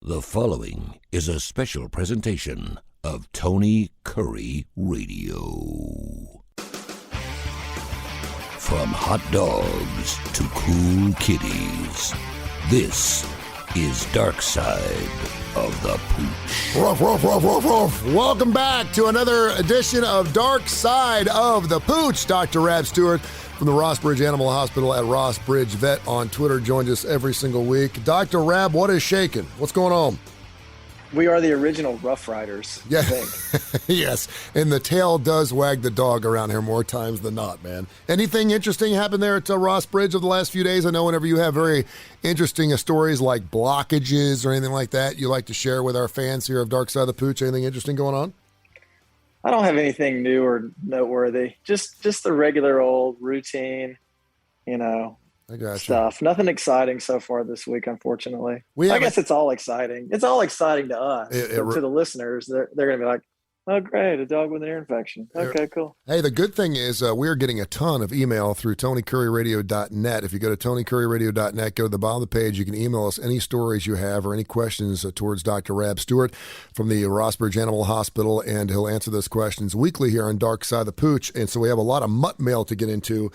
The following is a special presentation of Tony Kurre Radio. From hot dogs to cool kitties, this is Darkside of the Pooch. Ruff, ruff, ruff, ruff, ruff. Welcome back to another edition of Darkside of the Pooch. Dr. Rab Stewart from the Rossbridge Animal Hospital at Rossbridge Vet on Twitter joins us every single week. Dr. Rab, what is shaking? What's going on? We are the original Rough Riders, yeah. I think. Yes, and the tail does wag the dog around here more times than not, man. Anything interesting happened there at Rossbridge over the last few days? I know whenever you have very interesting stories like blockages or anything like that, you like to share with our fans here of Darkside of the Pooch. Anything interesting going on? I don't have anything new or noteworthy. Just the regular old routine, I got stuff. Nothing exciting so far this week, unfortunately. I guess it's all exciting. It's all exciting to us. But to the listeners, they're going to be like, oh, great, a dog with an ear infection. Okay, cool. Hey, the good thing is we're getting a ton of email through TonyCurryRadio.net. If you go to TonyCurryRadio.net, go to the bottom of the page, you can email us any stories you have or any questions towards Dr. Rab Stewart from the Rossbridge Animal Hospital, and he'll answer those questions weekly here on Darkside of the Pooch. And so we have a lot of Mutt Mail to get into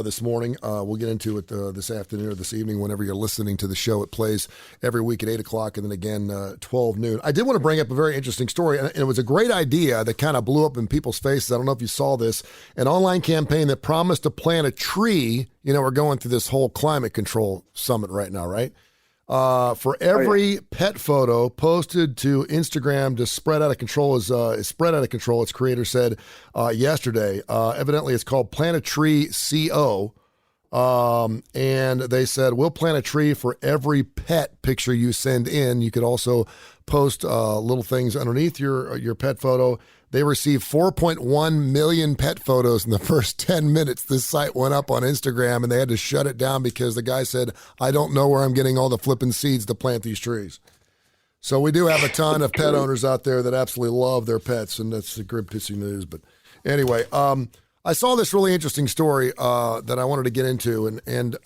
this morning. We'll get into it this afternoon or this evening whenever you're listening to the show. It plays every week at 8 o'clock and then again 12 noon. I did want to bring up a very interesting story, and it was a great idea that kind of blew up in people's faces. I don't know if you saw this. An online campaign that promised to plant a tree. We're going through this whole climate control summit right now, right? For every pet photo posted to Instagram to spread out of control is spread out of control, its creator said yesterday. Evidently, it's called Plant a Tree CO. And they said, we'll plant a tree for every pet picture you send in. You could also post little things underneath your pet photo. They received 4.1 million pet photos in the first 10 minutes. This site went up on Instagram, and they had to shut it down because the guy said, I don't know where I'm getting all the flipping seeds to plant these trees. So we do have a ton of pet owners out there that absolutely love their pets, and that's the good pissy news. But anyway, I saw this really interesting story that I wanted to get into, and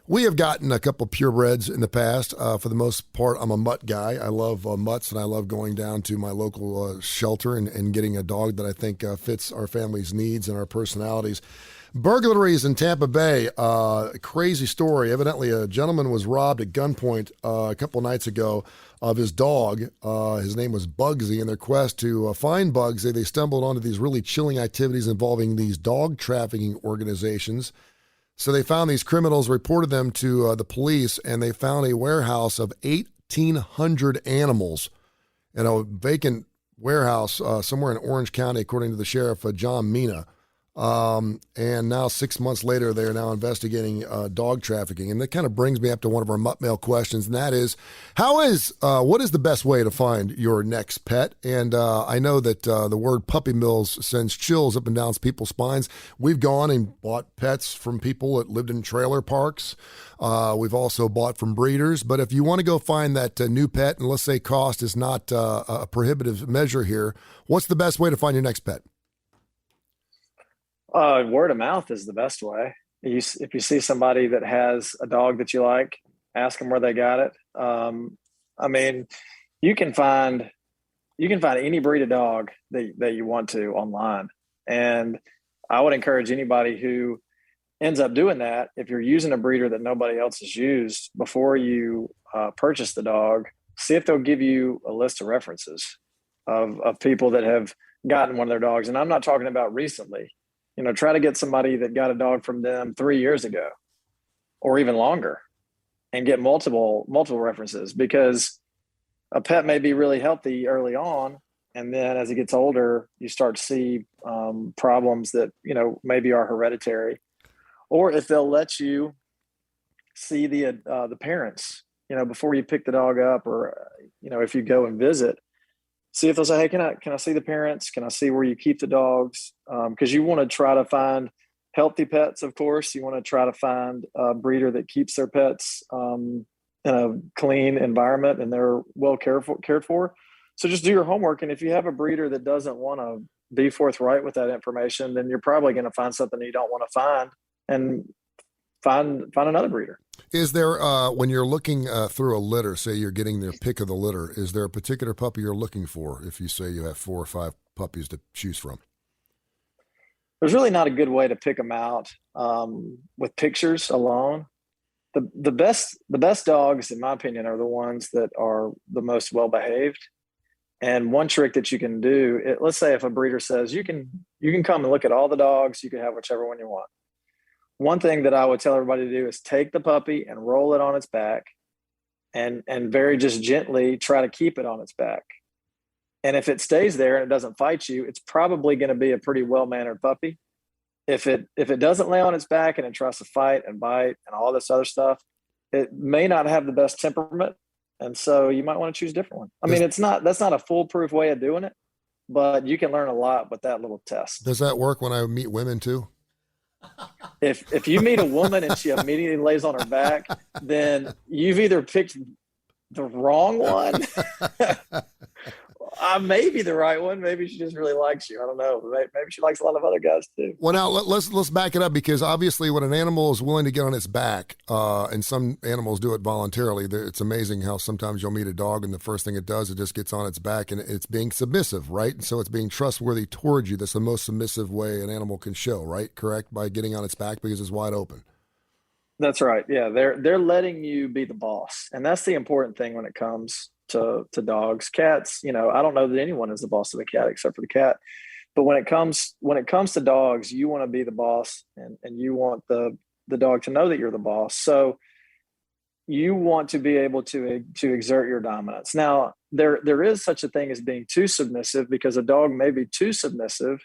we have gotten a couple purebreds in the past. For the most part, I'm a mutt guy. I love mutts, and I love going down to my local shelter and getting a dog that I think fits our family's needs and our personalities. Burglaries in Tampa Bay, crazy story. Evidently, a gentleman was robbed at gunpoint a couple nights ago of his dog. His name was Bugsy. In their quest to find Bugsy, they stumbled onto these really chilling activities involving these dog trafficking organizations. So they found these criminals, reported them to the police, and they found a warehouse of 1,800 animals in a vacant warehouse somewhere in Orange County, according to the sheriff, John Mina. And now 6 months later, they are now investigating dog trafficking. And that kind of brings me up to one of our Mutt Mail questions, and that is, what is the best way to find your next pet? And I know that the word puppy mills sends chills up and down people's spines. We've gone and bought pets from people that lived in trailer parks. We've also bought from breeders. But if you want to go find that new pet, and let's say cost is not a prohibitive measure here, what's the best way to find your next pet? Word of mouth is the best way. If you see somebody that has a dog that you like, ask them where they got it. You can find any breed of dog that you want to online. And I would encourage anybody who ends up doing that, if you're using a breeder that nobody else has used, before you purchase the dog, see if they'll give you a list of references of people that have gotten one of their dogs. And I'm not talking about recently. Try to get somebody that got a dog from them 3 years ago or even longer, and get multiple references, because a pet may be really healthy early on. And then as it gets older, you start to see problems that, maybe are hereditary, or if they'll let you see the parents, before you pick the dog up, or, if you go and visit, see if they'll say, hey, can I see the parents? Can I see where you keep the dogs? Because you want to try to find healthy pets, of course. You want to try to find a breeder that keeps their pets in a clean environment and they're well cared for. So just do your homework. And if you have a breeder that doesn't want to be forthright with that information, then you're probably going to find something you don't want to find, and find another breeder. Is there, when you're looking through a litter, say you're getting their pick of the litter, is there a particular puppy you're looking for if you say you have 4 or 5 puppies to choose from? There's really not a good way to pick them out with pictures alone. The best dogs, in my opinion, are the ones that are the most well behaved. And one trick that you can do, let's say if a breeder says you can come and look at all the dogs, you can have whichever one you want. One thing that I would tell everybody to do is take the puppy and roll it on its back, and very just gently try to keep it on its back. And if it stays there and it doesn't fight you, it's probably going to be a pretty well-mannered puppy. If it doesn't lay on its back and it tries to fight and bite and all this other stuff, it may not have the best temperament. And so you might want to choose a different one. I mean, that's not a foolproof way of doing it, but you can learn a lot with that little test. Does that work when I meet women too? If you meet a woman and she immediately lays on her back, then you've either picked the wrong one. Maybe the right one. Maybe she just really likes you. I don't know. Maybe she likes a lot of other guys too. Well, now let's back it up, because obviously when an animal is willing to get on its back, and some animals do it voluntarily, it's amazing how sometimes you'll meet a dog and the first thing it does, it just gets on its back and it's being submissive, right? And so it's being trustworthy towards you. That's the most submissive way an animal can show, right? Correct? By getting on its back because it's wide open. That's right. Yeah, they're letting you be the boss, and that's the important thing when it comes to dogs. Cats, I don't know that anyone is the boss of the cat except for the cat. But when it comes to dogs, you want to be the boss, and you want the dog to know that you're the boss. So you want to be able to exert your dominance. Now, there is such a thing as being too submissive, because a dog may be too submissive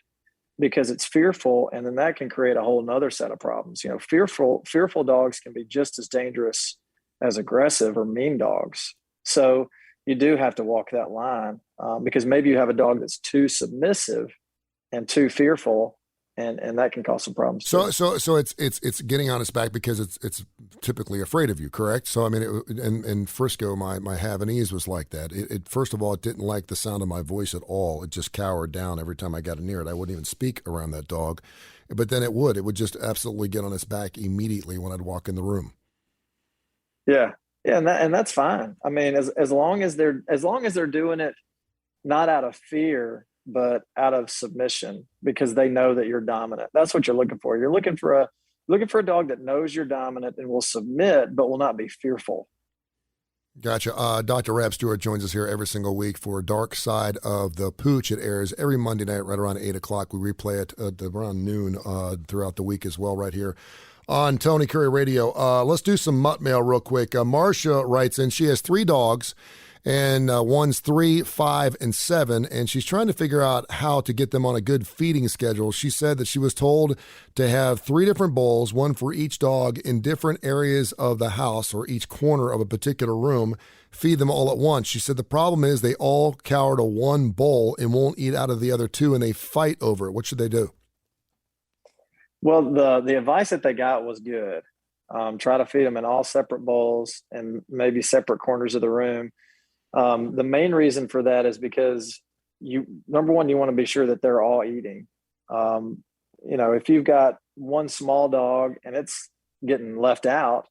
because it's fearful, and then that can create a whole nother set of problems. Fearful dogs can be just as dangerous as aggressive or mean dogs. So you do have to walk that line, because maybe you have a dog that's too submissive and too fearful, and that can cause some problems. So it's getting on its back because it's typically afraid of you, correct? So I mean, in Frisco, my Havanese was like that. It first of all, it didn't like the sound of my voice at all. It just cowered down every time I got near it. I wouldn't even speak around that dog, but then it would just absolutely get on its back immediately when I'd walk in the room. Yeah, and that's fine. I mean, as long as they're doing it not out of fear, but out of submission, because they know that you're dominant. That's what you're looking for. You're looking for a dog that knows you're dominant and will submit, but will not be fearful. Gotcha. Dr. Rab Stewart joins us here every single week for Darkside of the Pooch. It airs every Monday night right around 8 o'clock. We replay it around noon throughout the week as well right here on Tony Kurre Radio. Let's do some Mutt Mail real quick. Marcia writes in, she has 3 dogs, and one's 3, 5, and 7, and she's trying to figure out how to get them on a good feeding schedule. She said that she was told to have 3 different bowls, one for each dog in different areas of the house or each corner of a particular room, feed them all at once. She said the problem is they all cower to one bowl and won't eat out of the other 2, and they fight over it. What should they do? Well, the advice that they got was good. Try to feed them in all separate bowls and maybe separate corners of the room. The main reason for that is because number one, you want to be sure that they're all eating. If you've got one small dog and it's getting left out,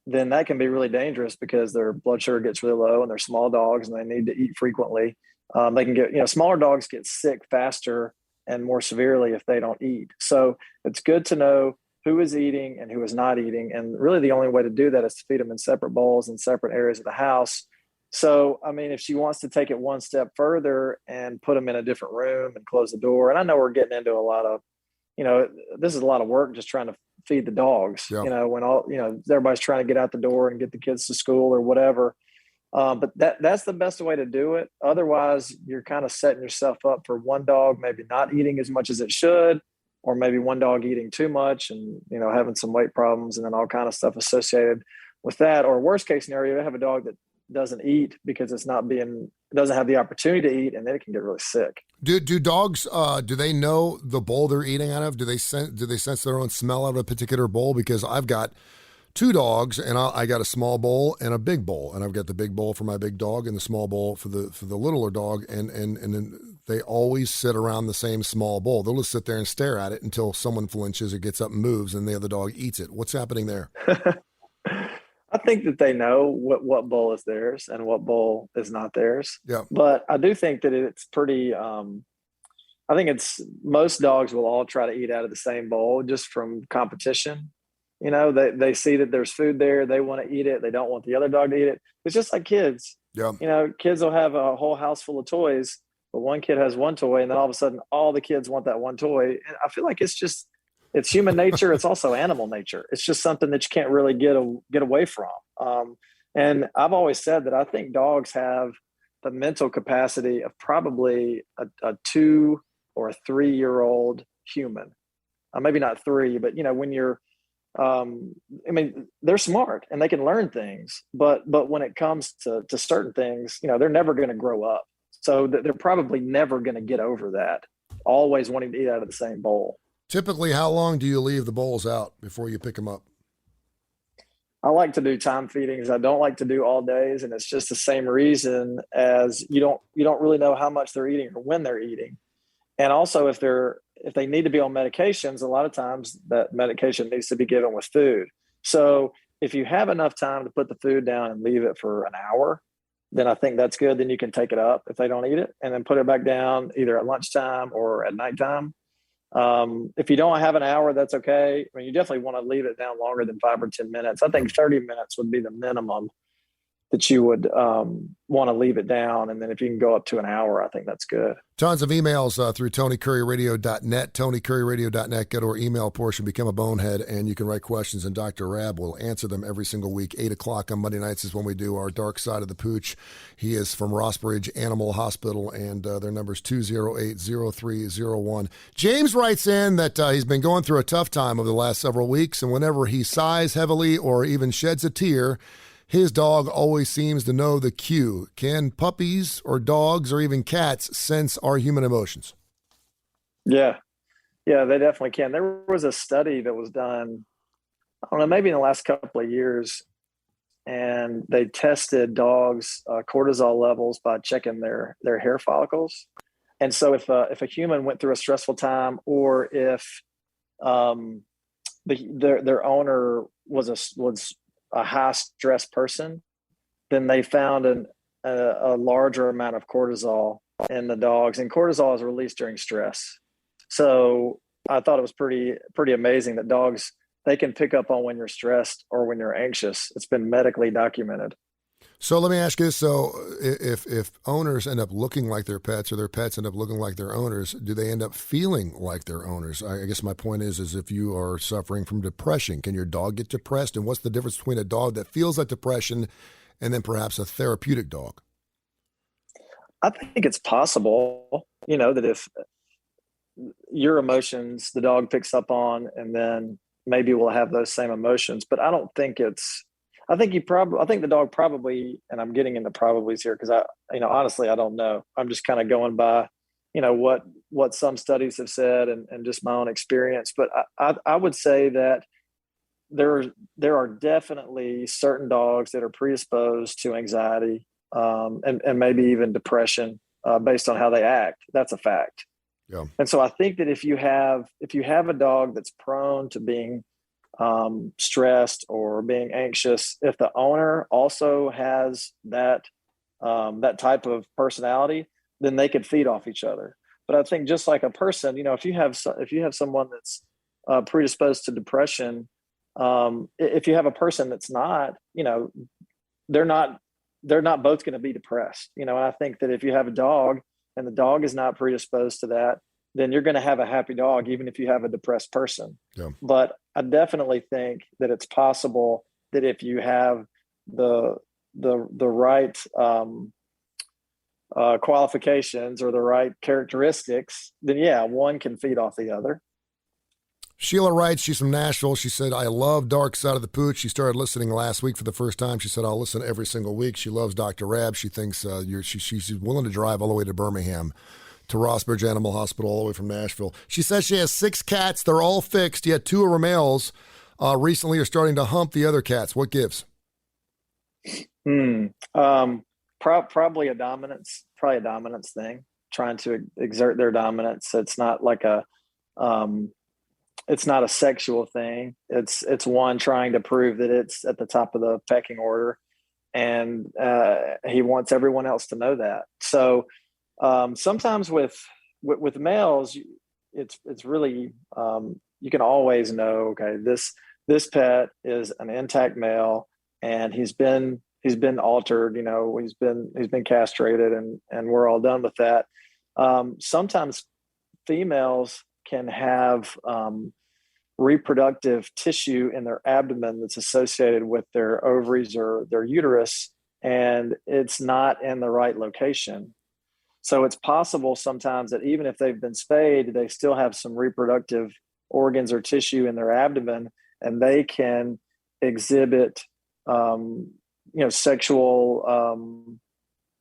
then that can be really dangerous because their blood sugar gets really low and they're small dogs and they need to eat frequently. They can get, smaller dogs get sick faster and more severely if they don't eat. So it's good to know who is eating and who is not eating. And really the only way to do that is to feed them in separate bowls in separate areas of the house. So, I mean, if she wants to take it one step further and put them in a different room and close the door, and I know we're getting into a lot of, this is a lot of work just trying to feed the dogs, yeah. When everybody's trying to get out the door and get the kids to school or whatever. But that's the best way to do it. Otherwise, you're kind of setting yourself up for one dog maybe not eating as much as it should, or maybe one dog eating too much and, having some weight problems and then all kind of stuff associated with that. Or worst case scenario, you have a dog that doesn't eat because doesn't have the opportunity to eat, and then it can get really sick. Do dogs do they know the bowl they're eating out of? Do they sense their own smell out of a particular bowl? Because I've got 2 dogs, and I got a small bowl and a big bowl, and I've got the big bowl for my big dog and the small bowl for the littler dog, and then they always sit around the same small bowl. They'll just sit there and stare at it until someone flinches or gets up and moves, and the other dog eats it. What's happening there? think that they know what bull is theirs and what bull is not theirs. Yeah. But I do think that it's pretty. I think it's most dogs will all try to eat out of the same bowl just from competition. You know, they see that there's food there, they want to eat it, they don't want the other dog to eat it. It's just like kids. Yeah. You know, kids will have a whole house full of toys, but one kid has one toy, and then all of a sudden all the kids want that one toy. And I feel like it's human nature. It's also animal nature. It's just something that you can't really get away from. And I've always said that I think dogs have the mental capacity of probably a 2 or a 3-year-old human. Maybe not 3, but you know, when you're, I mean, they're smart and they can learn things, but when it comes to certain things, you know, they're never going to grow up. So they're probably never going to get over that, always wanting to eat out of the same bowl. Typically, how long do you leave the bowls out before you pick them up? I like to do time feedings. I don't like to do all days. And it's just the same reason as you don't really know how much they're eating or when they're eating. And also if they need to be on medications, a lot of times that medication needs to be given with food. So if you have enough time to put the food down and leave it for an hour, then I think that's good. Then you can take it up if they don't eat it and then put it back down either at lunchtime or at nighttime. If you don't have an hour, that's okay. I mean, you definitely want to leave it down longer than 5 or 10 minutes. I think 30 minutes would be the minimum that you would want to leave it down. And then if you can go up to an hour, I think that's good. Tons of emails through TonyCurryRadio.net, TonyCurryRadio.net. Go to our email portion, become a bonehead, and you can write questions, and Dr. Rab will answer them every single week. 8 o'clock on Monday nights is when we do our Darkside of the Pooch. He is from Rossbridge Animal Hospital, and their number is 208-0301. James writes in that he's been going through a tough time over the last several weeks, and whenever he sighs heavily or even sheds a tear, his dog always seems to know the cue. Can puppies or dogs or even cats sense our human emotions? Yeah, they definitely can. There was a study that was done, I don't know, maybe in the last couple of years, and they tested dogs' cortisol levels by checking their hair follicles. And so if a human went through a stressful time, or if their owner was a high stress person, then they found a larger amount of cortisol in the dogs, and cortisol is released during stress. So I thought it was pretty amazing that dogs, they can pick up on when you're stressed or when you're anxious. It's been medically documented. So let me ask you this. So if owners end up looking like their pets or their pets end up looking like their owners, do they end up feeling like their owners? I guess my point is if you are suffering from depression, can your dog get depressed? And what's the difference between a dog that feels like depression and then perhaps a therapeutic dog? I think it's possible, that if your emotions, the dog picks up on, and then maybe we'll have those same emotions, but I don't think I think the dog probably, and I'm getting into probablys here because honestly, I don't know. I'm just kind of going by, what some studies have said and just my own experience. But I would say that there are definitely certain dogs that are predisposed to anxiety and maybe even depression based on how they act. That's a fact. Yeah. And so I think that if you have a dog that's prone to being stressed or being anxious, if the owner also has that type of personality, then they could feed off each other. But I think just like a person, if you have someone that's predisposed to depression, if you have a person that's not, they're not both going to be depressed. And I think that if you have a dog and the dog is not predisposed to that, then you're going to have a happy dog, even if you have a depressed person. Yeah. But I definitely think that it's possible that if you have the right qualifications or the right characteristics, then yeah, one can feed off the other. Sheila writes, she's from Nashville. She said, I love Darkside of the Pooch. She started listening last week for the first time. She said, I'll listen every single week. She loves Dr. Rab. She thinks she's willing to drive all the way to Birmingham, to Rossbridge Animal Hospital, all the way from Nashville. She says she has 6 cats. They're all fixed, yet 2 of her males recently are starting to hump the other cats. What gives? Probably a dominance thing, trying to exert their dominance. It's not like it's not a sexual thing. It's one trying to prove that it's at the top of the pecking order, and he wants everyone else to know that. So sometimes with males, it's really you can always know, okay, this pet is an intact male, and he's been altered, he's been castrated, and we're all done with that. Sometimes females can have reproductive tissue in their abdomen that's associated with their ovaries or their uterus, and it's not in the right location. So it's possible sometimes that even if they've been spayed, they still have some reproductive organs or tissue in their abdomen, and they can exhibit sexual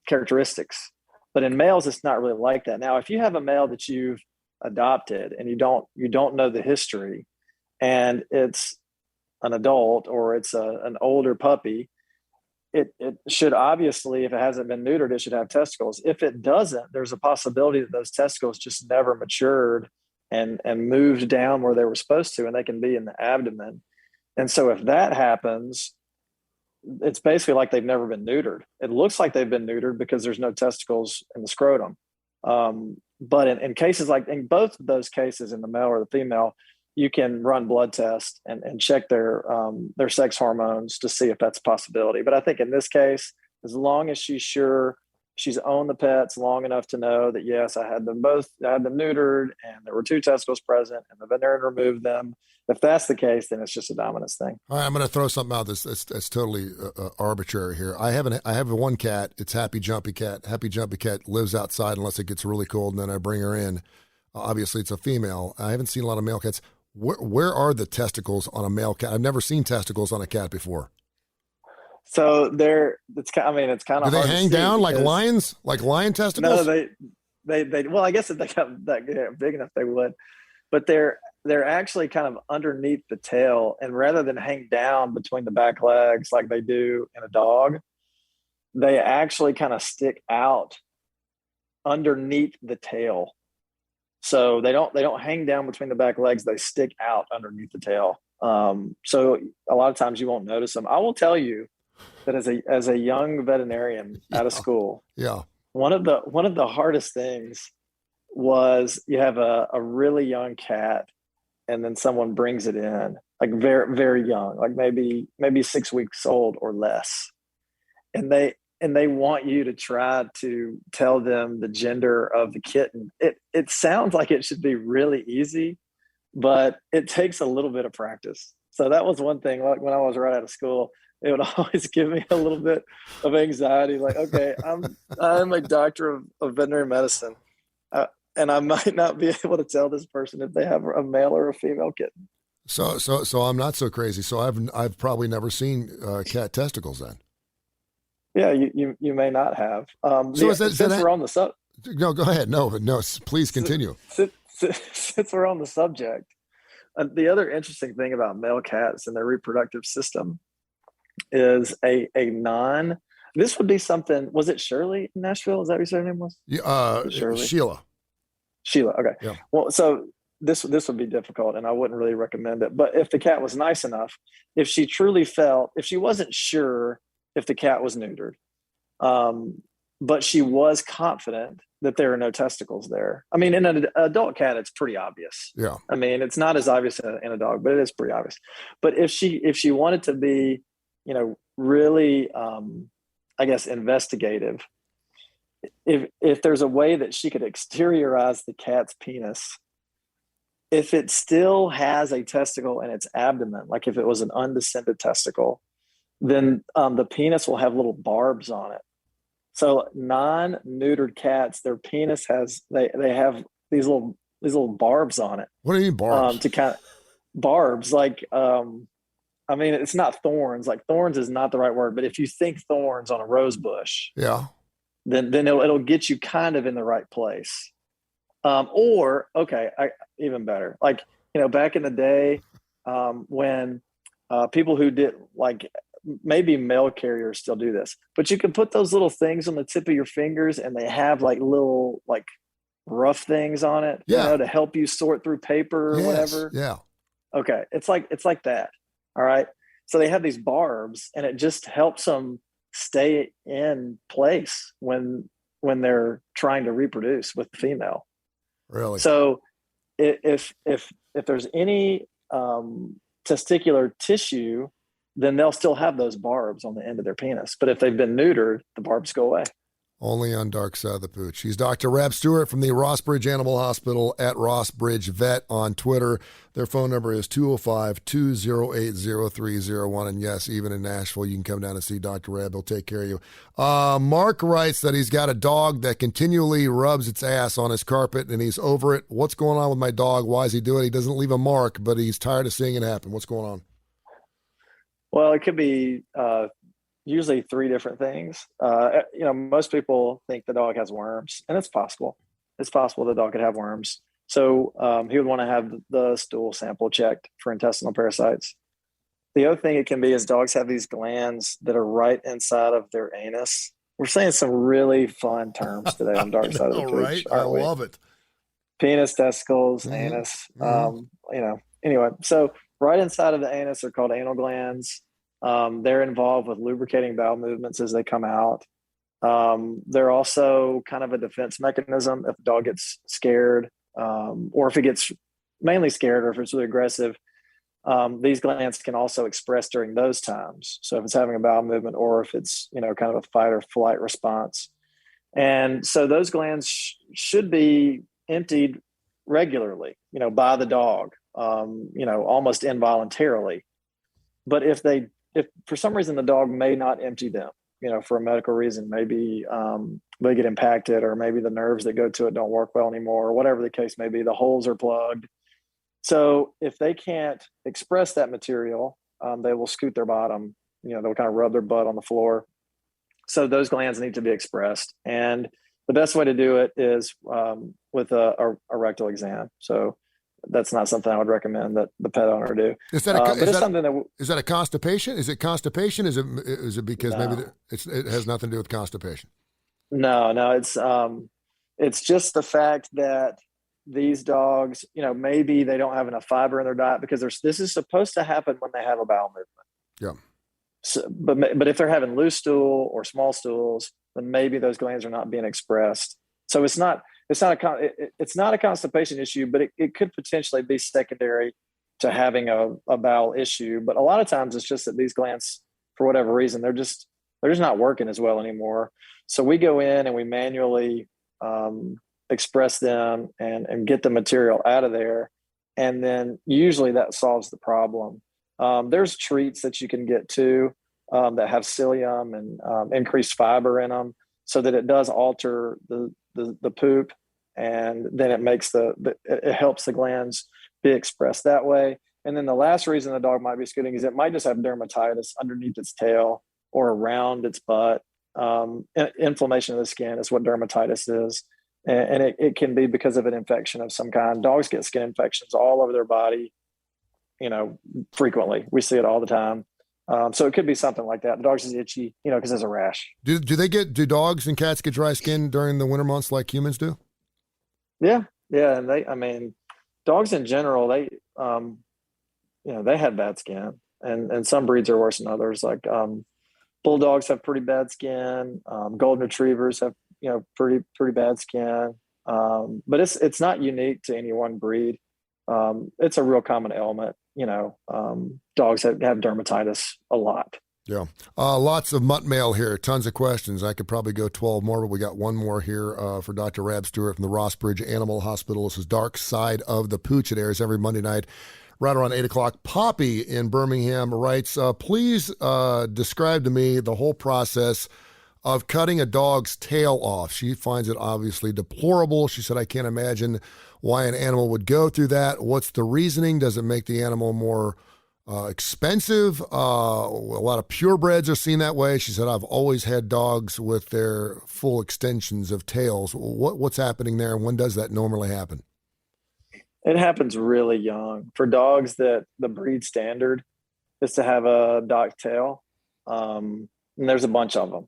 characteristics. But in males, it's not really like that. Now, if you have a male that you've adopted and you don't know the history, and it's an adult or it's an older puppy, it should obviously, if it hasn't been neutered, it should have testicles. If it doesn't, there's a possibility that those testicles just never matured and moved down where they were supposed to, and they can be in the abdomen. And so if that happens, it's basically like they've never been neutered. It looks like they've been neutered because there's no testicles in the scrotum. But in cases like, in both of those cases, in the male or the female, you can run blood tests and check their sex hormones to see if that's a possibility. But I think in this case, as long as she's sure she's owned the pets long enough to know that, yes, I had them neutered and there were 2 testicles present and the veterinarian removed them. If that's the case, then it's just a dominance thing. All right, I'm going to throw something out that's totally arbitrary here. I have one cat. It's Happy Jumpy Cat. Happy Jumpy Cat lives outside unless it gets really cold, and then I bring her in. Obviously, it's a female. I haven't seen a lot of male cats. Where are the testicles on a male cat? I've never seen testicles on a cat before. So it's kind of do they hang down like lions, like lion testicles? No, they well, I guess if they got that big enough, they would, but they're actually kind of underneath the tail, and rather than hang down between the back legs like they do in a dog, they actually kind of stick out underneath the tail. So they don't hang down between the back legs; they stick out underneath the tail. So a lot of times you won't notice them. I will tell you that as a young veterinarian out of school, one of the hardest things was you have a really young cat, and then someone brings it in, like very, very young, like maybe 6 weeks old or less, and they want you to try to tell them the gender of the kitten. It sounds like it should be really easy, but it takes a little bit of practice. So that was one thing. Like when I was right out of school, it would always give me a little bit of anxiety. Like, okay, I'm a doctor of veterinary medicine, and I might not be able to tell this person if they have a male or a female kitten. So I'm not so crazy. So I've probably never seen cat testicles then. Yeah, you may not have. Since we're on the subject. No, go ahead. No, please continue. Since we're on the subject, the other interesting thing about male cats and their reproductive system is this would be something. Was it Shirley in Nashville? Is that what your name was? Sheila. Sheila. Okay. Yeah. Well, so this would be difficult, and I wouldn't really recommend it. But if the cat was nice enough, if she wasn't sure if the cat was neutered, but she was confident that there are no testicles there. I mean, in an adult cat, it's pretty obvious. Yeah. I mean, it's not as obvious in a dog, but it is pretty obvious. But if she wanted to be, really, I guess, investigative, if there's a way that she could exteriorize the cat's penis, if it still has a testicle in its abdomen, like if it was an undescended testicle, then the penis will have little barbs on it. So non-neutered cats, their penis they have these little barbs on it. What do you mean barbs? Barbs, like I mean, it's not thorns. Like thorns is not the right word, but if you think thorns on a rose bush, then it'll get you kind of in the right place. Even better, like back in the day when people who did like. Maybe mail carriers still do this, but you can put those little things on the tip of your fingers, and they have like little like rough things on it, to help you sort through paper or whatever. Yeah. Okay. It's like that. All right. So they have these barbs and it just helps them stay in place when they're trying to reproduce with the female. Really? So if there's any testicular tissue, then they'll still have those barbs on the end of their penis. But if they've been neutered, the barbs go away. Only on Darkside of the Pooch. He's Dr. Rab Stewart from the Rossbridge Animal Hospital at Rossbridge Vet on Twitter. Their phone number is 205-208-0301. And yes, even in Nashville, you can come down and see Dr. Rab. He'll take care of you. Mark writes that he's got a dog that continually rubs its ass on his carpet and he's over it. What's going on with my dog? Why is he doing it? He doesn't leave a mark, but he's tired of seeing it happen. What's going on? Well, it could be usually three different things. Most people think the dog has worms, and it's possible. It's possible the dog could have worms. So he would want to have the stool sample checked for intestinal parasites. The other thing it can be is dogs have these glands that are right inside of their anus. We're saying some really fun terms today on Darkside of the Pooch. Right? I love it. Penis, testicles, anus. Anyway, so right inside of the anus are called anal glands. They're involved with lubricating bowel movements as they come out. They're also kind of a defense mechanism if the dog gets scared, or if it gets mainly scared, or if it's really aggressive. These glands can also express during those times. So if it's having a bowel movement, or if it's kind of a fight or flight response, and so those glands should be emptied regularly, by the dog, almost involuntarily. But if for some reason the dog may not empty them, for a medical reason, maybe they get impacted, or maybe the nerves that go to it don't work well anymore, or whatever the case may be, the holes are plugged. So if they can't express that material, they will scoot their bottom, they'll kind of rub their butt on the floor. So those glands need to be expressed. And the best way to do it is with a rectal exam. So that's not something I would recommend that the pet owner do. Is that a constipation? Is it constipation? Is it because maybe it has nothing to do with constipation? No, it's just the fact that these dogs, maybe they don't have enough fiber in their diet, because this is supposed to happen when they have a bowel movement. Yeah. So, but if they're having loose stool or small stools, then maybe those glands are not being expressed. So it's not a constipation issue, but it could potentially be secondary to having a bowel issue. But a lot of times it's just that these glands, for whatever reason, they're just not working as well anymore. So we go in and we manually express them and get the material out of there. And then usually that solves the problem. There's treats that you can get too that have psyllium and increased fiber in them, so that it does alter the poop, and then it makes it helps the glands be expressed that way. And then the last reason the dog might be scooting is it might just have dermatitis underneath its tail or around its butt. Inflammation of the skin is what dermatitis is. And it can be because of an infection of some kind. Dogs get skin infections all over their body, frequently. We see it all the time. So it could be something like that. The dog's just itchy, because there's a rash. Do dogs and cats get dry skin during the winter months like humans do? Yeah. And dogs in general, they have bad skin, and some breeds are worse than others. Like bulldogs have pretty bad skin. Golden retrievers have, pretty bad skin. But it's not unique to any one breed. It's a real common ailment. Dogs have dermatitis a lot. Yeah. Lots of Mutt Mail here. Tons of questions. I could probably go 12 more, but we got one more here for Dr. Rab Stewart from the Rossbridge Animal Hospital. This is Darkside of the Pooch. It airs every Monday night right around 8 o'clock. Poppy in Birmingham writes, please describe to me the whole process of cutting a dog's tail off. She finds it obviously deplorable. She said, I can't imagine why an animal would go through that. What's the reasoning? Does it make the animal more expensive? A lot of purebreds are seen that way. She said, I've always had dogs with their full extensions of tails. What's happening there? And when does that normally happen? It happens really young. For dogs that the breed standard is to have a dock tail, and there's a bunch of them.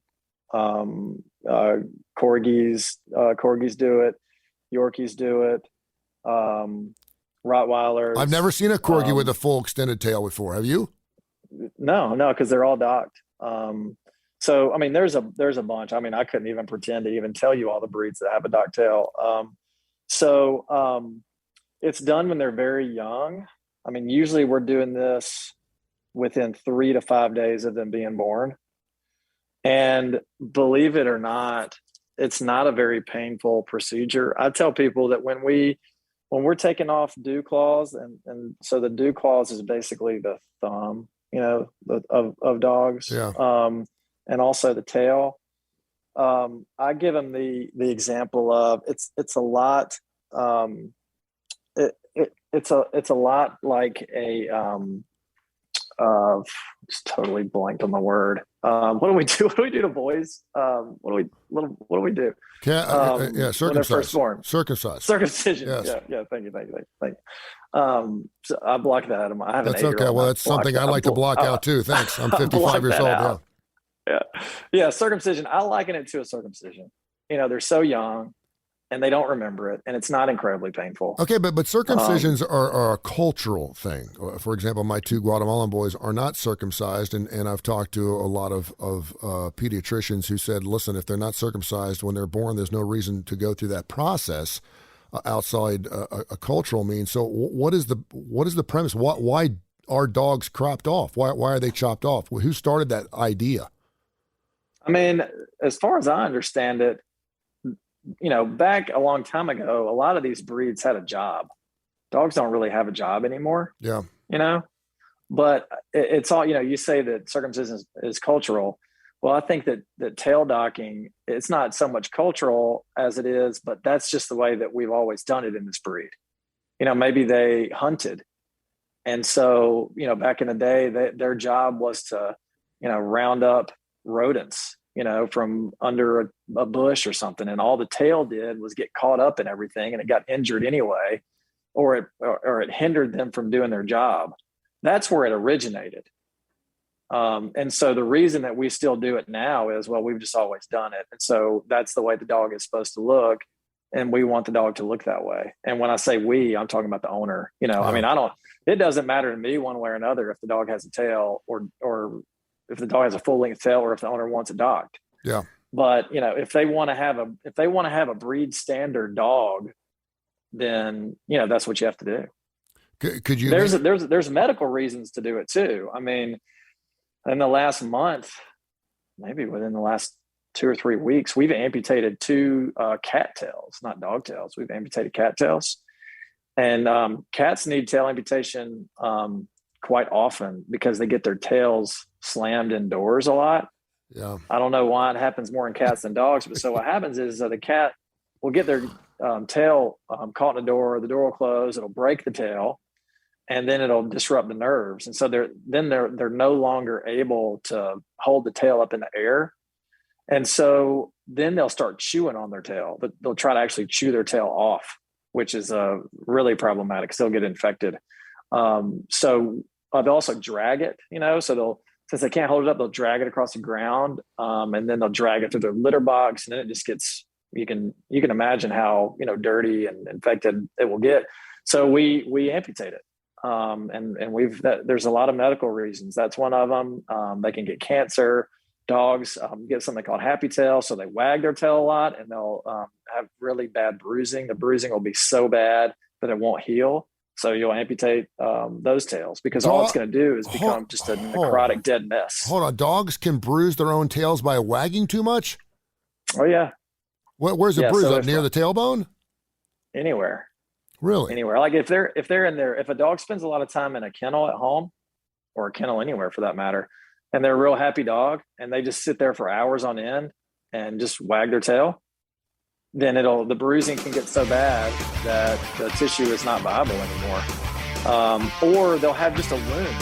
Corgis do it. Yorkies do it. Rottweilers. I've never seen a Corgi with a full extended tail before. Have you? No, because they're all docked. So I mean, there's a bunch. I mean, I couldn't even pretend to even tell you all the breeds that have a docked tail. It's done when they're very young. I mean, usually we're doing this within 3 to 5 days of them being born. And believe it or not, it's not a very painful procedure. I tell people that when we're taking off dew claws, and so the dew claws is basically the thumb, of dogs, and also the tail. I give them the example of it's a lot. It's a lot like a just totally blanked on the word. What do we do? What do we do to boys? What do we do? Circumcised. Circumcision. Yes. Yeah. Thank you. So I blocked that out of my. I have That's an okay. Well, that's something I like to block out too. Thanks. I'm 55 years old. Yeah. Circumcision. I liken it to a circumcision. They're so young, and they don't remember it, and it's not incredibly painful. Okay, but circumcisions are a cultural thing. For example, my 2 Guatemalan boys are not circumcised, and I've talked to a lot of pediatricians who said, listen, if they're not circumcised when they're born, there's no reason to go through that process outside a cultural means. So what is the premise? Why are dogs cropped off? Why are they chopped off? Who started that idea? I mean, as far as I understand it, back a long time ago, a lot of these breeds had a job. Dogs don't really have a job anymore. Yeah. But it's all, you say that circumcision is cultural. Well, I think that tail docking, it's not so much cultural as it is, but that's just the way that we've always done it in this breed. Maybe they hunted. And so, back in the day, their job was to, round up rodents, from under a bush or something. And all the tail did was get caught up in everything, and it got injured anyway, or it hindered them from doing their job. That's where it originated. And so the reason that we still do it now is, well, we've just always done it. And so that's the way the dog is supposed to look. And we want the dog to look that way. And when I say we, I'm talking about the owner. I mean, it doesn't matter to me one way or another if the dog has a tail or if the dog has a full length tail or if the owner wants it docked. Yeah. But if they want to have a breed standard dog, then that's what you have to do. Could you? There's medical reasons to do it too. I mean, in the last month, maybe within the last 2 or 3 weeks, we've amputated 2 cat tails, not dog tails. We've amputated cat tails, and cats need tail amputation quite often because they get their tails slammed indoors a lot. Yeah. I don't know why it happens more in cats than dogs, but so what happens is the cat will get their tail caught in the door will close, it'll break the tail, and then it'll disrupt the nerves. And so they're no longer able to hold the tail up in the air. And so then they'll start chewing on their tail, but they'll try to actually chew their tail off, which is really problematic. Still get infected. So they'll also drag it, so since they can't hold it up, they'll drag it across the ground, and then they'll drag it through their litter box, and then it just gets, you can imagine how, dirty and infected it will get. So we amputate it. And there's a lot of medical reasons. That's one of them. They can get cancer. Dogs get something called happy tail. So they wag their tail a lot, and they'll have really bad bruising. The bruising will be so bad that it won't heal. So you'll amputate those tails because all it's going to do is become just a necrotic dead mess. Hold on. Dogs can bruise their own tails by wagging too much? Oh, yeah. Where's the bruise? Up near the tailbone? Anywhere. Really? Anywhere. Like if they're in there, if a dog spends a lot of time in a kennel at home, or a kennel anywhere for that matter, and they're a real happy dog and they just sit there for hours on end and just wag their tail, then the bruising can get so bad that the tissue is not viable anymore. Or they'll have just a wound,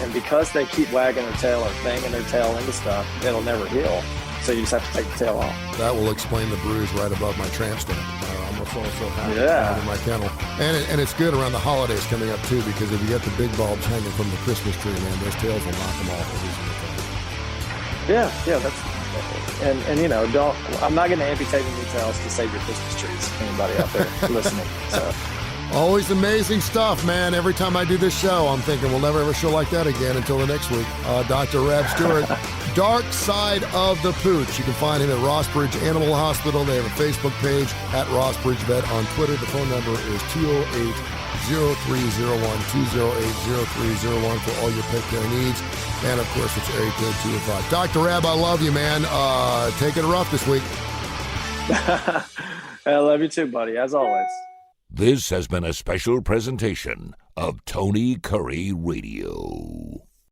and because they keep wagging their tail or banging their tail into stuff, it'll never heal. So you just have to take the tail off. That will explain the bruise right above my tramp stamp. I'm also happy in my kennel. And it's good around the holidays coming up too, because if you get the big bulbs hanging from the Christmas tree, man, those tails will knock them off. Yeah, that's. And I'm not going to amputate any tails to save your Christmas trees. Anybody out there listening? So Always amazing stuff, man. Every time I do this show, I'm thinking we'll never have a show like that again until the next week. Dr. Rab Stewart, Darkside of the Pooch. You can find him at Rossbridge Animal Hospital. They have a Facebook page at Rossbridge Vet. On Twitter, the phone number is 208-0301, 208-0301 for all your pet care needs. And, of course, it's area code 205. Dr. Rab, I love you, man. Taking it rough this week. I love you too, buddy, as always. This has been a special presentation of Tony Kurre Radio.